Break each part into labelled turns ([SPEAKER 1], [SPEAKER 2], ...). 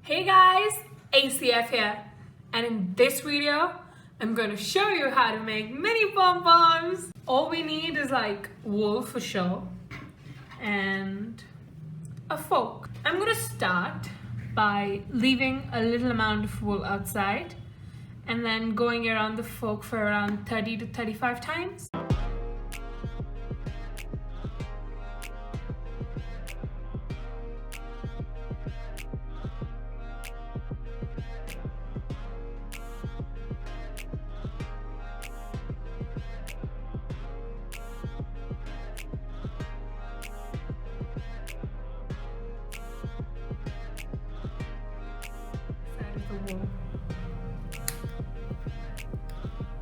[SPEAKER 1] Hey guys, ACF here, and in this video I'm going to show you how to make mini pom-poms. All we need is like wool for sure and a fork. I'm going to start by leaving a little amount of wool outside and then going around the fork for around 30 to 35 times.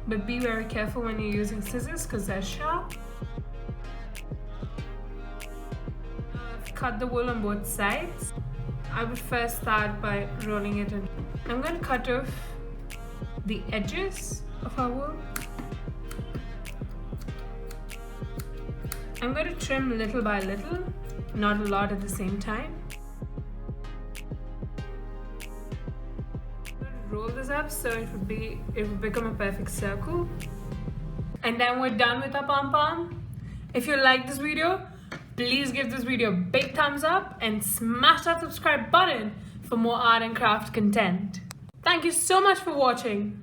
[SPEAKER 1] But be very careful when you're using scissors because they're sharp. I've cut the wool on both sides. I would first start by rolling it in. I'm going to cut off the edges of our wool. I'm going to trim little by little, not a lot at the same time. Roll this up so it would become a perfect circle, and then we're done with our pom-pom. If you like this video, please give this video a big thumbs up and smash that subscribe button for more art and craft content. Thank you so much for watching.